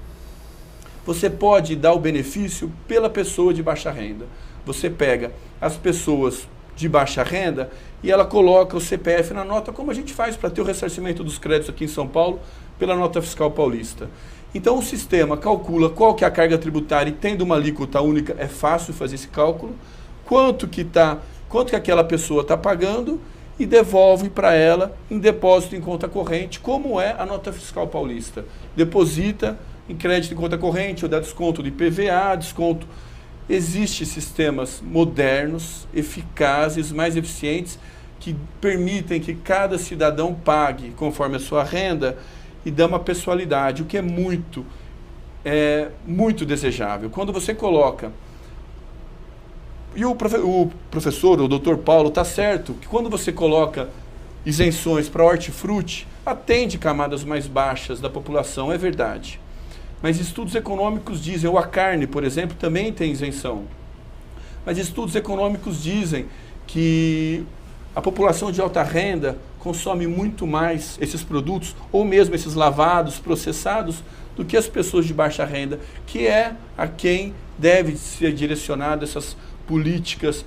você pode dar o benefício pela pessoa de baixa renda. Você pega as pessoas de baixa renda e ela coloca o CPF na nota, como a gente faz para ter o ressarcimento dos créditos aqui em São Paulo pela nota fiscal paulista. Então o sistema calcula qual que é a carga tributária e tendo uma alíquota única é fácil fazer esse cálculo. quanto que aquela pessoa está pagando e devolve para ela em depósito em conta corrente, como é a nota fiscal paulista. Deposita em crédito em conta corrente, ou dá desconto de IPVA, desconto. Existem sistemas modernos, eficazes, mais eficientes, que permitem que cada cidadão pague conforme a sua renda e dá uma pessoalidade, o que é muito desejável. Quando você coloca... E o professor, o doutor Paulo, está certo que quando você coloca isenções para hortifruti, atende camadas mais baixas da população, é verdade. Mas estudos econômicos dizem, ou a carne, por exemplo, também tem isenção. Mas estudos econômicos dizem que a população de alta renda consome muito mais esses produtos, ou mesmo esses lavados, processados, do que as pessoas de baixa renda, que é a quem deve ser direcionado essas políticas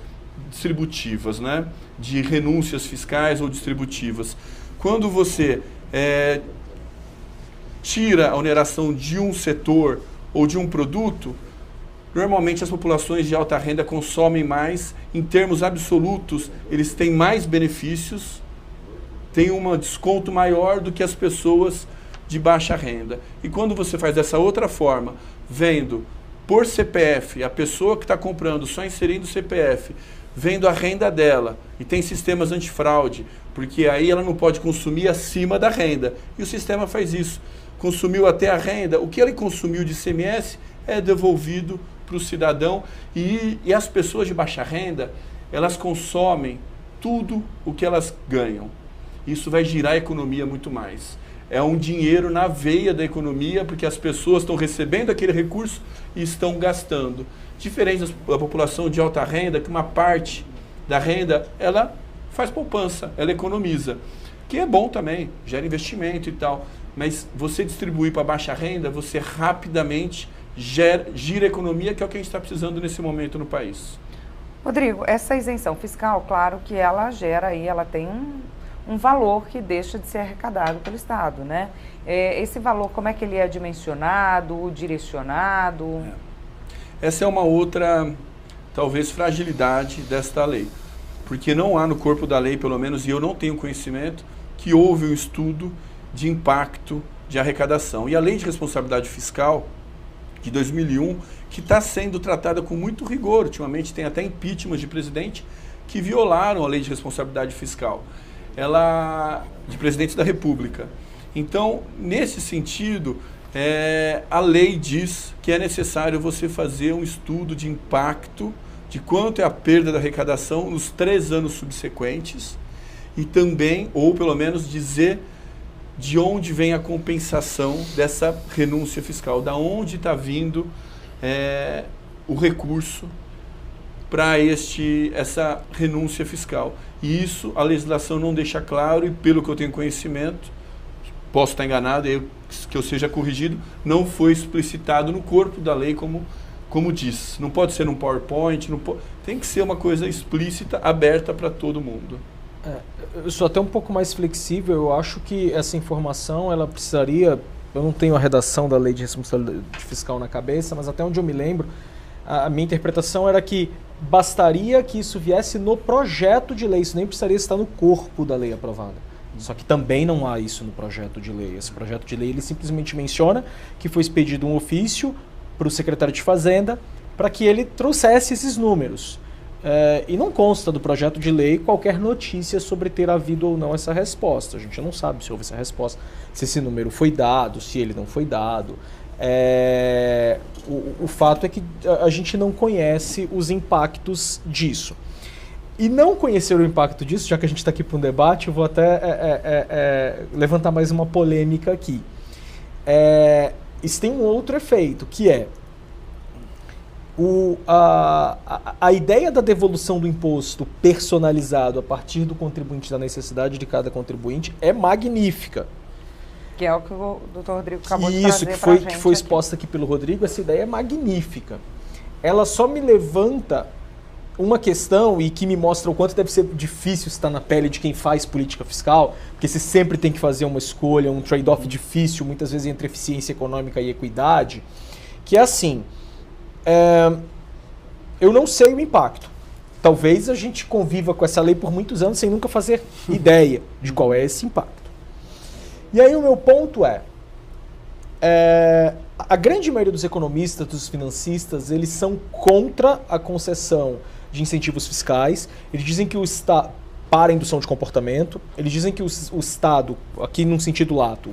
distributivas, né? De renúncias fiscais ou distributivas. Quando você tira a oneração de um setor ou de um produto, normalmente as populações de alta renda consomem mais, em termos absolutos, eles têm mais benefícios, têm um desconto maior do que as pessoas de baixa renda. E quando você faz dessa outra forma, vendo por CPF, a pessoa que está comprando só inserindo o CPF, vendo a renda dela, e tem sistemas antifraude, porque aí ela não pode consumir acima da renda. E o sistema faz isso. Consumiu até a renda, o que ele consumiu de ICMS é devolvido para o cidadão. E as pessoas de baixa renda, elas consomem tudo o que elas ganham. Isso vai girar a economia muito mais. É um dinheiro na veia da economia, porque as pessoas estão recebendo aquele recurso e estão gastando. Diferente da população de alta renda, que uma parte da renda, ela faz poupança, ela economiza. Que é bom também, gera investimento e tal. Mas você distribuir para baixa renda, você rapidamente gira a economia, que é o que a gente está precisando nesse momento no país. Rodrigo, essa isenção fiscal, claro que ela gera aí, ela tem um valor que deixa de ser arrecadado pelo Estado, né? Esse valor, como é que ele é dimensionado, direcionado? Essa é uma outra, talvez, fragilidade desta lei. Porque não há no corpo da lei, pelo menos, e eu não tenho conhecimento, que houve um estudo de impacto de arrecadação. E a Lei de Responsabilidade Fiscal, de 2001, que está sendo tratada com muito rigor. Ultimamente tem até impeachment de presidente que violaram a Lei de Responsabilidade Fiscal. De presidentes da República. Então, nesse sentido, a lei diz que é necessário você fazer um estudo de impacto, de quanto é a perda da arrecadação nos 3 anos subsequentes, e também, ou pelo menos dizer de onde vem a compensação dessa renúncia fiscal, da onde está vindo o recurso para essa renúncia fiscal. E isso a legislação não deixa claro, e pelo que eu tenho conhecimento, posso estar enganado, que eu seja corrigido, não foi explicitado no corpo da lei como diz. Não pode ser num PowerPoint, tem que ser uma coisa explícita, aberta para todo mundo. Eu sou até um pouco mais flexível, eu acho que essa informação, ela precisaria, eu não tenho a redação da Lei de Responsabilidade Fiscal na cabeça, mas até onde eu me lembro, a minha interpretação era que bastaria que isso viesse no projeto de lei, isso nem precisaria estar no corpo da lei aprovada. Só que também não há isso no projeto de lei. Esse projeto de lei ele simplesmente menciona que foi expedido um ofício para o secretário de Fazenda para que ele trouxesse esses números. E não consta do projeto de lei qualquer notícia sobre ter havido ou não essa resposta. A gente não sabe se houve essa resposta, se esse número foi dado, se ele não foi dado. O fato é que a gente não conhece os impactos disso. E não conhecer o impacto disso, já que a gente está aqui para um debate, eu vou até levantar mais uma polêmica aqui. Isso tem um outro efeito, que é a ideia da devolução do imposto personalizado a partir do contribuinte, da necessidade de cada contribuinte, é magnífica. Que é o que o doutor Rodrigo acabou de trazer Isso, que foi exposta aqui pelo Rodrigo, essa ideia é magnífica. Ela só me levanta uma questão e que me mostra o quanto deve ser difícil estar na pele de quem faz política fiscal, porque você sempre tem que fazer uma escolha, um trade-off difícil, muitas vezes entre eficiência econômica e equidade, que é assim, eu não sei o impacto. talvez a gente conviva com essa lei por muitos anos sem nunca fazer ideia de qual é esse impacto. E aí o meu ponto a grande maioria dos economistas, dos financistas, eles são contra a concessão de incentivos fiscais. Eles dizem que o Estado, para a indução de comportamento, eles dizem que o Estado, aqui num sentido lato,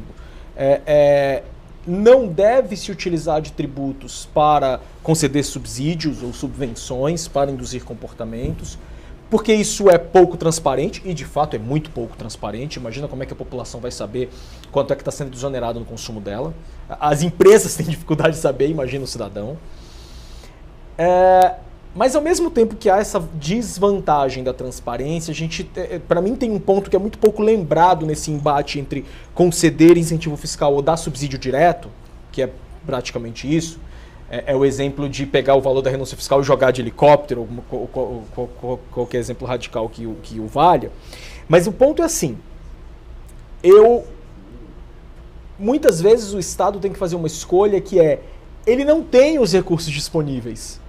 não deve se utilizar de tributos para conceder subsídios ou subvenções para induzir comportamentos, porque isso é pouco transparente, e de fato é muito pouco transparente. Imagina como é que a população vai saber quanto é que está sendo desonerado no consumo dela. As empresas têm dificuldade de saber, imagina o cidadão. Mas ao mesmo tempo que há essa desvantagem da transparência, para mim tem um ponto que é muito pouco lembrado nesse embate entre conceder incentivo fiscal ou dar subsídio direto, que é praticamente isso. É o exemplo de pegar o valor da renúncia fiscal e jogar de helicóptero, ou qualquer exemplo radical que o valha. Mas o ponto é assim, muitas vezes o Estado tem que fazer uma escolha que ele não tem os recursos disponíveis.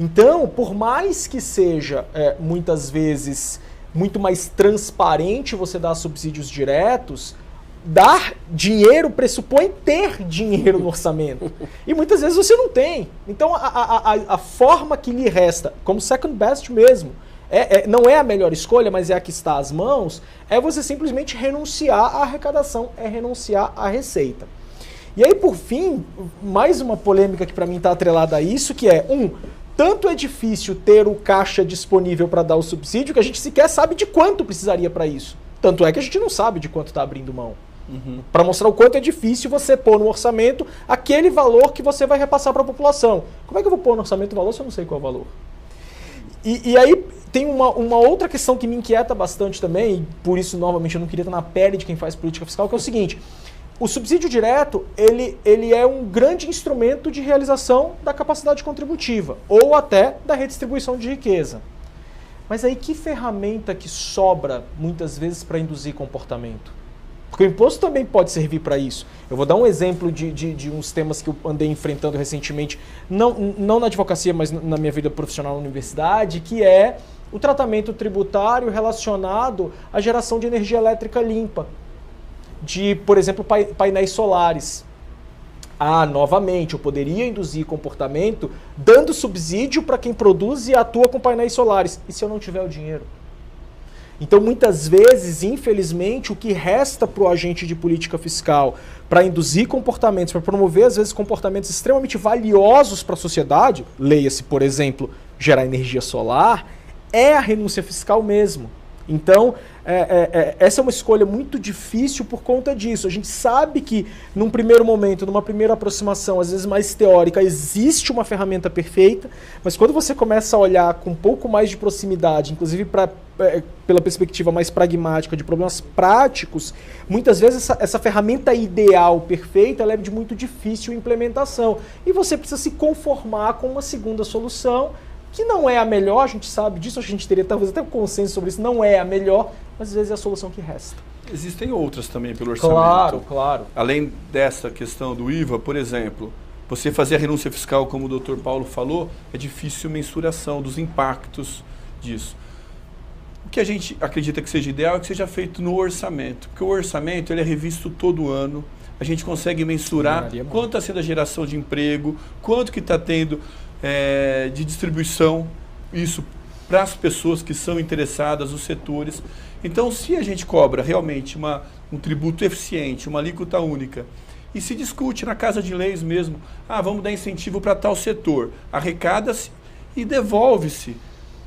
Então, por mais que seja, muitas vezes, muito mais transparente você dar subsídios diretos, dar dinheiro pressupõe ter dinheiro no orçamento. E muitas vezes você não tem. Então, a forma que lhe resta, como second best mesmo, não é a melhor escolha, mas é a que está às mãos, é você simplesmente renunciar à arrecadação, renunciar à receita. E aí, por fim, mais uma polêmica que para mim está atrelada a isso, que tanto é difícil ter o caixa disponível para dar o subsídio que a gente sequer sabe de quanto precisaria para isso. Tanto é que a gente não sabe de quanto está abrindo mão. Para mostrar o quanto é difícil você pôr no orçamento aquele valor que você vai repassar para a população. Como é que eu vou pôr no orçamento o valor se eu não sei qual é o valor? E aí tem uma outra questão que me inquieta bastante também, e por isso, novamente, eu não queria estar na pele de quem faz política fiscal, que é o seguinte: o subsídio direto, ele é um grande instrumento de realização da capacidade contributiva, ou até da redistribuição de riqueza. Mas aí que ferramenta que sobra, muitas vezes, para induzir comportamento? Porque o imposto também pode servir para isso. Eu vou dar um exemplo de uns temas que eu andei enfrentando recentemente, não na advocacia, mas na minha vida profissional na universidade, que é o tratamento tributário relacionado à geração de energia elétrica limpa. De, por exemplo, painéis solares. Novamente, eu poderia induzir comportamento dando subsídio para quem produz e atua com painéis solares. E se eu não tiver o dinheiro? Então, muitas vezes, infelizmente, o que resta para o agente de política fiscal para induzir comportamentos, para promover, às vezes, comportamentos extremamente valiosos para a sociedade, leia-se, por exemplo, gerar energia solar, é a renúncia fiscal mesmo. Então, essa é uma escolha muito difícil por conta disso. A gente sabe que, num primeiro momento, numa primeira aproximação, às vezes mais teórica, existe uma ferramenta perfeita, mas quando você começa a olhar com um pouco mais de proximidade, inclusive pela perspectiva mais pragmática de problemas práticos, muitas vezes essa ferramenta ideal, perfeita, ela é de muito difícil implementação. E você precisa se conformar com uma segunda solução, que não é a melhor, a gente sabe disso, a gente teria talvez até um consenso sobre isso, não é a melhor, mas às vezes é a solução que resta. Existem outras também pelo orçamento. Claro. Além dessa questão do IVA, por exemplo, você fazer a renúncia fiscal, como o Dr. Paulo falou, é difícil mensuração dos impactos disso. O que a gente acredita que seja ideal é que seja feito no orçamento, porque o orçamento ele é revisto todo ano, a gente consegue mensurar quanto está sendo a geração de emprego, quanto que está tendo de distribuição, isso para as pessoas que são interessadas, os setores. Então, se a gente cobra realmente um tributo eficiente, uma alíquota única, e se discute na Casa de Leis mesmo, vamos dar incentivo para tal setor, arrecada-se e devolve-se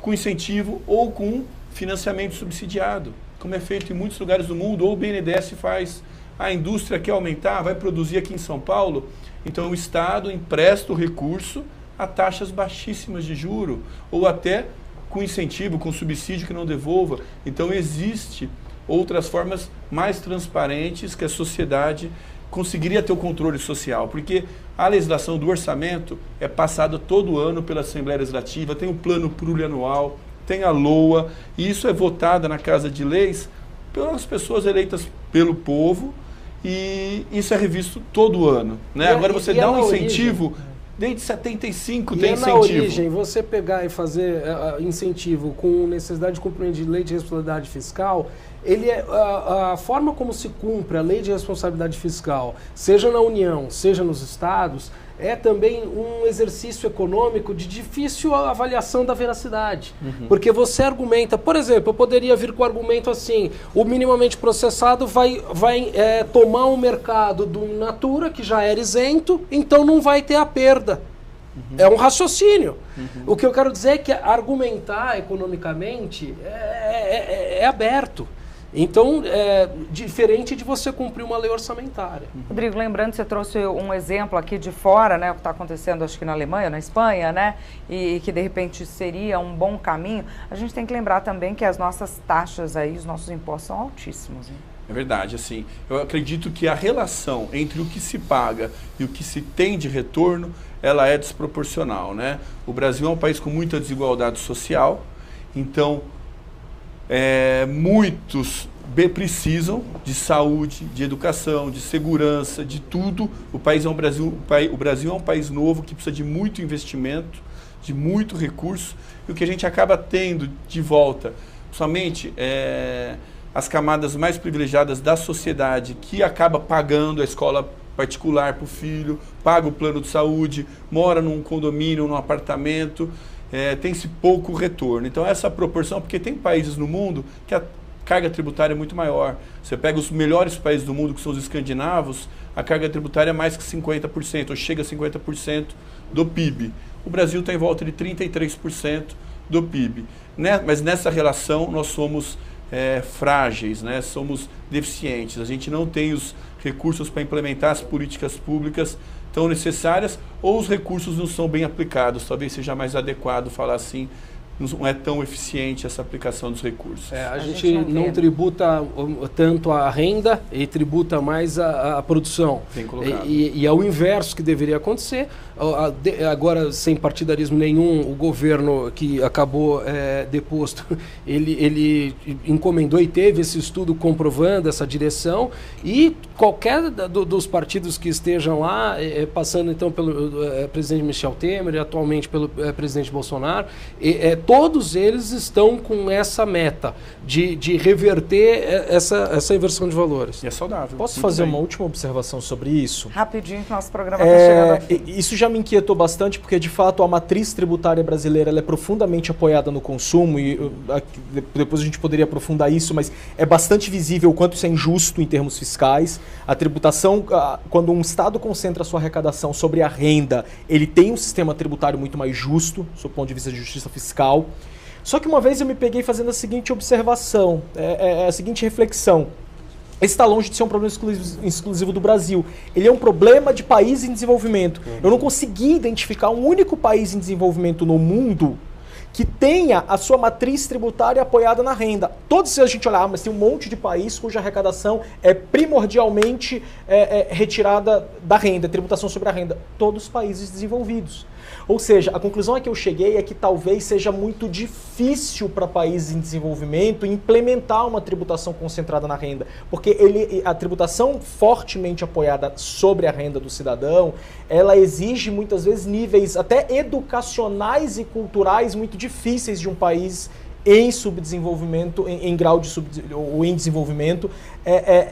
com incentivo ou com financiamento subsidiado, como é feito em muitos lugares do mundo, ou o BNDES faz. A indústria quer aumentar, vai produzir aqui em São Paulo, então o Estado empresta o recurso a taxas baixíssimas de juro, ou até com incentivo, com subsídio que não devolva. Então, existe outras formas mais transparentes que a sociedade conseguiria ter o controle social, porque a legislação do orçamento é passada todo ano pela Assembleia Legislativa, tem o plano plurianual, tem a LOA, e isso é votada na Casa de Leis pelas pessoas eleitas pelo povo, e isso é revisto todo ano. Né? Agora, você dá um incentivo Desde 75 tem E incentivo. na origem, você pegar e fazer incentivo com necessidade de cumprimento de lei de responsabilidade fiscal, a forma como se cumpre a lei de responsabilidade fiscal, seja na União, seja nos estados, é também um exercício econômico de difícil avaliação da veracidade. Porque você argumenta, por exemplo, eu poderia vir com o argumento assim, o minimamente processado vai tomar um mercado do in natura, que já era isento, então não vai ter a perda. É um raciocínio. O que eu quero dizer é que argumentar economicamente é aberto. Então, é diferente de você cumprir uma lei orçamentária. Rodrigo, lembrando, você trouxe um exemplo aqui de fora, né, o que está acontecendo, acho que na Alemanha, na Espanha, né, e que de repente seria um bom caminho. A gente tem que lembrar também que as nossas taxas aí, os nossos impostos são altíssimos, hein? É verdade, assim, eu acredito que a relação entre o que se paga e o que se tem de retorno, ela é desproporcional, né? O Brasil é um país com muita desigualdade social, então muitos precisam de saúde, de educação, de segurança, de tudo. O Brasil é um país novo que precisa de muito investimento, de muito recurso, e o que a gente acaba tendo de volta, somente as camadas mais privilegiadas da sociedade, que acaba pagando a escola particular para o filho, paga o plano de saúde, mora num condomínio, num apartamento, tem-se pouco retorno. Então essa proporção, porque tem países no mundo que a carga tributária é muito maior. Você pega os melhores países do mundo, que são os escandinavos, a carga tributária é mais que 50%, ou chega a 50% do PIB. O Brasil está em volta de 33% do PIB. Mas nessa relação nós somos frágeis, né? Somos deficientes. A gente não tem os recursos para implementar as políticas públicas tão necessárias, ou os recursos não são bem aplicados. Talvez seja mais adequado falar assim, não é tão eficiente essa aplicação dos recursos. A gente não tributa tanto a renda e tributa mais a produção. Bem colocado. E é o inverso que deveria acontecer. Agora, sem partidarismo nenhum, o governo que acabou deposto, ele encomendou e teve esse estudo comprovando essa direção, e qualquer dos partidos que estejam lá, passando então pelo presidente Michel Temer e atualmente pelo presidente Bolsonaro, todos eles estão com essa meta de reverter essa inversão de valores. E é saudável. Posso fazer uma última observação sobre isso? Rapidinho, que nosso programa está chegando ao fim. Isso já me inquietou bastante, porque de fato a matriz tributária brasileira ela é profundamente apoiada no consumo, e depois a gente poderia aprofundar isso, mas é bastante visível o quanto isso é injusto em termos fiscais. A tributação, quando um Estado concentra a sua arrecadação sobre a renda, ele tem um sistema tributário muito mais justo, do ponto de vista de justiça fiscal. Só que uma vez eu me peguei fazendo a seguinte observação, a seguinte reflexão. Esse está longe de ser um problema exclusivo do Brasil. Ele é um problema de país em desenvolvimento. Eu não consegui identificar um único país em desenvolvimento no mundo que tenha a sua matriz tributária apoiada na renda. Todos, se a gente olhar, mas tem um monte de país cuja arrecadação é primordialmente retirada da renda, tributação sobre a renda. Todos os países desenvolvidos. Ou seja, a conclusão a que eu cheguei é que talvez seja muito difícil para países em desenvolvimento implementar uma tributação concentrada na renda, porque a tributação fortemente apoiada sobre a renda do cidadão, ela exige muitas vezes níveis até educacionais e culturais muito difíceis de um país em subdesenvolvimento, em grau de ou em desenvolvimento,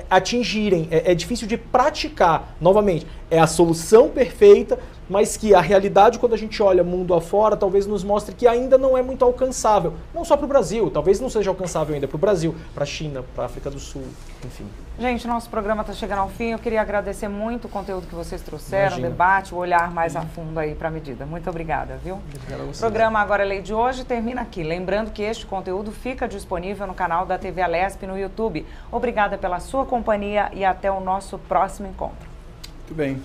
atingirem. É difícil de praticar. Novamente, é a solução perfeita, mas que a realidade, quando a gente olha mundo afora, talvez nos mostre que ainda não é muito alcançável. Não só para o Brasil, talvez não seja alcançável ainda para o Brasil, para a China, para a África do Sul, enfim. Gente, nosso programa está chegando ao fim. Eu queria agradecer muito o conteúdo que vocês trouxeram, o debate, o olhar mais a fundo aí para a medida. Muito obrigada, viu? Obrigado a vocês. O programa Agora é Lei de hoje termina aqui. Lembrando que este conteúdo fica disponível no canal da TV Alesp no YouTube. Obrigada pela sua companhia e até o nosso próximo encontro. Muito bem.